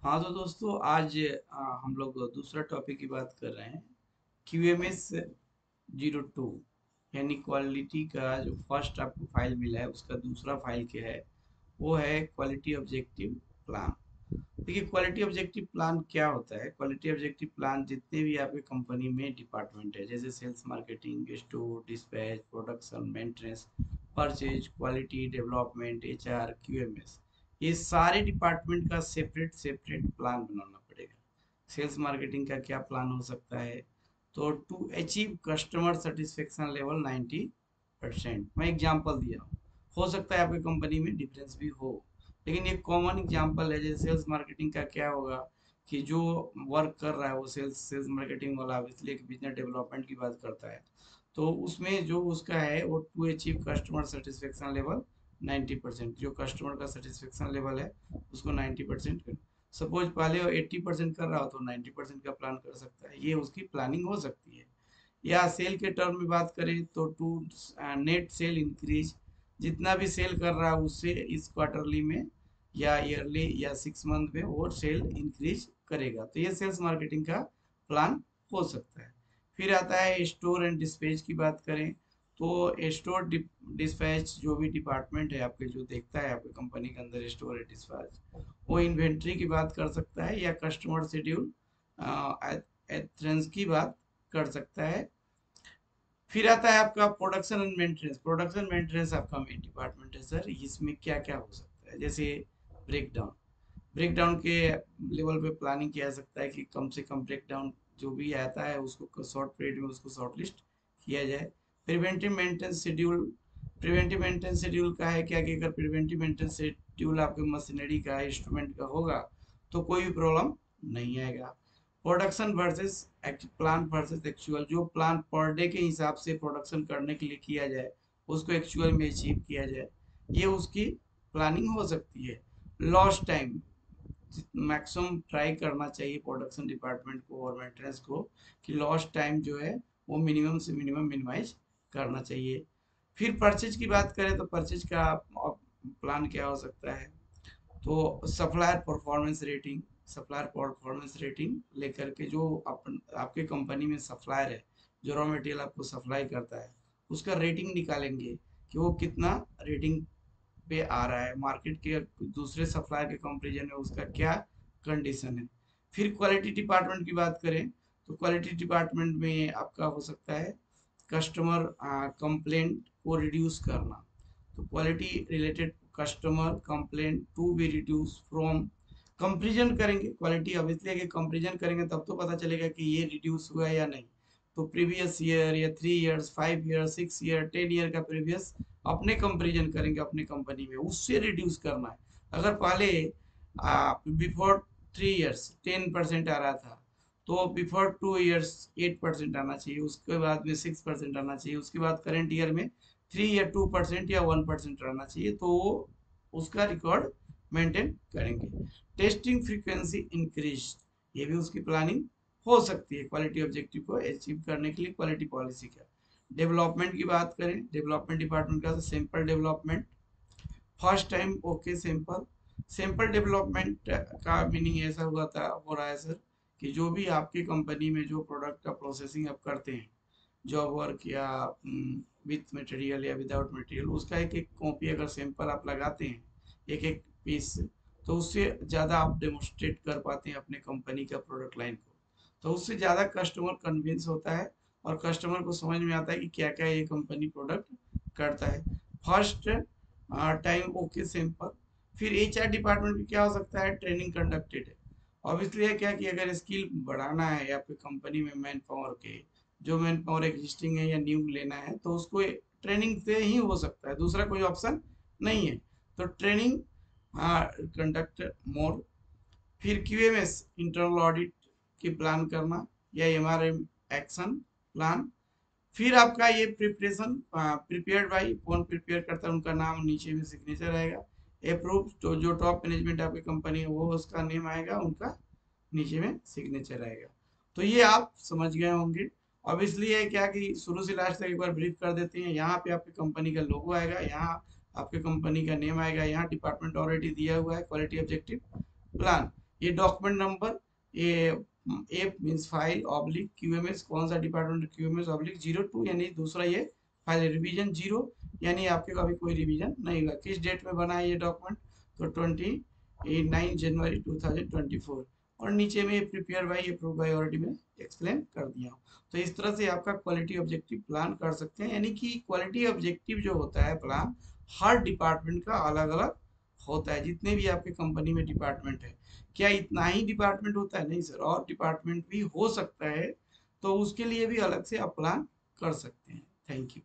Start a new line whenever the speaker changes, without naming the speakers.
हाँ तो दोस्तों आज हम लोग दूसरा टॉपिक की बात कर रहे हैं। QMS 02 यानी क्वालिटी का जो फर्स्ट आपको फाइल मिला है उसका दूसरा फाइल क्या है, वो है क्वालिटी ऑब्जेक्टिव प्लान। देखिए क्वालिटी ऑब्जेक्टिव प्लान क्या होता है। क्वालिटी ऑब्जेक्टिव प्लान जितने भी आपके कंपनी में डिपार्टमेंट है जैसे sales, marketing, store, dispatch, production, maintenance, purchase, quality, development, HR, QMS, ये सारे डिपार्टमेंट का सेपरेट सेपरेट प्लान बनाना पड़ेगा। सेल्स मार्केटिंग का क्या प्लान हो सकता है, तो to achieve customer satisfaction level 90%। मैं एग्जांपल दिया हूँ, हो सकता है आपकी कंपनी में डिफरेंस भी हो, लेकिन ये कॉमन एग्जांपल है। जैसे सेल्स मार्केटिंग का क्या होगा कि जो वर्क कर रहा है वो सेल्स सेल्स मार्केटिंग वाला इसलिए बिजनेस डेवलपमेंट की बात करता है, तो उसमें जो उसका है वो to achieve customer satisfaction level 90%। जो कस्टमर का सेटिस्फेक्शन लेवल है उसको 90% कर, सपोज पहले वो 80% कर रहा हो तो 90% का प्लान कर सकता है, ये उसकी प्लानिंग हो सकती है। या सेल के टर्म में बात करें तो टू नेट सेल इंक्रीज, जितना भी सेल कर रहा है उससे इस क्वार्टरली में या ईयरली या 6 मंथ में वो सेल इंक्रीज करेगा, तो ये सेल्स मार्केटिंग का प्लान हो सकता है। फिर आता है स्टोर एंड डिस्पैच की बात करें तो स्टोर डिस्पैच जो भी डिपार्टमेंट है आपके जो देखता है आपके कंपनी के अंदर स्टोर एंड डिस्पैच, वो इन्वेंट्री की बात कर सकता है या कस्टमर शेड्यूल एथरेंस की बात कर सकता है। फिर आता है आपका production and maintenance. Production maintenance आपका मेन डिपार्टमेंट है सर, इसमें क्या क्या हो सकता है, जैसे ब्रेक डाउन, ब्रेक डाउन के लेवल पे प्लानिंग किया जा सकता है कि कम से कम ब्रेक डाउन जो भी आता है उसको शॉर्ट पीरियड में उसको शॉर्ट लिस्ट किया जाए। Preventive maintenance schedule, preventive maintenance schedule का है क्या कि अगर प्रिवेंटिव मेंटेनेंस शेड्यूल आपके मशीनरी का इंस्ट्रूमेंट का होगा तो कोई भी प्रॉब्लम नहीं आएगा। Production versus plan versus actual, जो प्लान पर डे के हिसाब से प्रोडक्शन करने के लिए किया जाए उसको एक्चुअल में अचीव किया जाए, ये उसकी प्लानिंग हो सकती है। लॉस्ट टाइम, मैक्सिमम ट्राई करना चाहिए प्रोडक्शन डिपार्टमेंट को और मेंटेनेंस को कि लॉस्ट टाइम जो है वो मिनिमम से मिनिमम मिनिमाइज करना चाहिए। फिर परचेज की बात करें तो परचेज का प्लान क्या हो सकता है, तो supplier performance rating, supplier performance rating लेकर के जो आपके कंपनी में सप्लायर है जो रॉ मटेरियल आपको सप्लाई करता है उसका रेटिंग निकालेंगे कि वो कितना रेटिंग पे आ रहा है, मार्केट के दूसरे सप्लायर के कंपेरिजन में उसका क्या कंडीशन है। फिर क्वालिटी डिपार्टमेंट की बात करें तो क्वालिटी डिपार्टमेंट में आपका हो सकता है कस्टमर कंप्लेंट को रिड्यूस करना, तो quality related customer complaint to be reduce from, comparison करेंगे क्वालिटी, अब इसलिए कि कंपेरिजन करेंगे तब तो पता चलेगा कि ये रिड्यूस हुआ है या नहीं। तो प्रीवियस ईयर या 3 ईयर्स, 5 ईयर, 6 ईयर, 10 ईयर का प्रीवियस अपने कंपेरिजन करेंगे अपने कंपनी में, उससे रिड्यूस करना है। अगर पहले बिफोर 3 ईयर्स 10% आ रहा था तो बिफोर 2 ईयर्स 8% आना चाहिए, उसके बाद में 6% आना चाहिए, उसके बाद करेंट ईयर में 3 या 2% या 1% रहना चाहिए, तो वो उसका रिकॉर्ड मेंटेन करेंगे। टेस्टिंग फ्रीक्वेंसी इंक्रीज, ये भी उसकी प्लानिंग हो सकती है क्वालिटी ऑब्जेक्टिव को अचीव करने के लिए क्वालिटी पॉलिसी का। डेवलपमेंट की बात करें, डेवलपमेंट डिपार्टमेंट का sample development, first time okay sample, sample development का मीनिंग ऐसा हुआ था हो रहा है सर कि जो भी आपकी कंपनी में जो प्रोडक्ट का प्रोसेसिंग आप करते हैं, जॉब वर्क या विथ मटेरियल या विदाउट मटेरियल, उसका एक एक कॉपी अगर सैंपल आप लगाते हैं एक एक पीस, तो उससे ज़्यादा आप डेमोस्ट्रेट कर पाते हैं अपने कंपनी का प्रोडक्ट लाइन को, तो उससे ज़्यादा कस्टमर कन्विंस होता है और कस्टमर को समझ में आता है कि क्या क्या ये कंपनी प्रोडक्ट करता है। First time okay sample. फिर HR डिपार्टमेंट में क्या हो सकता है, ट्रेनिंग कंडक्टेड है। ऑब्वियसली है क्या कि अगर स्किल बढ़ाना है आपकी कंपनी में मैन पावर के, जो मैन पावर एग्जिस्टिंग है या न्यू लेना है तो उसको ट्रेनिंग से ही हो सकता है, दूसरा कोई ऑप्शन नहीं है, तो ट्रेनिंग कंडक्ट मोर। फिर QMS इंटरनल ऑडिट की प्लान करना या MRM एक्शन प्लान। फिर आपका ये प्रिपरेशन प्रिपेयर्ड बाई, कौन प्रिपेयर करता है उनका नाम नीचे में सिग्नेचर आएगा। अप्रूव, तो जो टॉप मैनेजमेंट आपकी कंपनी है वो उसका नेम आएगा, उनका नीचे में सिग्नेचर आएगा। तो ये आप समझ गए होंगे। अब इसलिए क्या कि शुरू से लास्ट तक एक बार ब्रीफ कर देते हैं। यहाँ पे आपकी कंपनी का लोगो आएगा, यहाँ आपके कंपनी का नेम आएगा, यहाँ डिपार्टमेंट ऑलरेडी दिया हुआ है क्वालिटी ऑब्जेक्टिव प्लान, ये डॉक्यूमेंट नंबर, ये ए मीन्स फाइल ऑब्लिक क्यूएमएस, कौन सा डिपार्टमेंट, क्यूएमएस ऑब्लिक 02, यानी दूसरा ये फाइल रिवीजन 0, यानी आपके अभी कोई रिवीजन नहीं हुआ। किस डेट में बना है ये डॉक्यूमेंट, तो 29 जनवरी 2024। और नीचे में prepare by approve by already मैं एक्सप्लेन कर दिया हूँ। तो इस तरह से आपका क्वालिटी ऑब्जेक्टिव प्लान कर सकते हैं, यानी कि क्वालिटी ऑब्जेक्टिव जो होता है प्लान, हर डिपार्टमेंट का अलग अलग होता है। जितने भी आपके कंपनी में डिपार्टमेंट है, क्या इतना ही डिपार्टमेंट होता है, नहीं सर, और डिपार्टमेंट भी हो सकता है, तो उसके लिए भी अलग से आप प्लान कर सकते हैं। Thank you.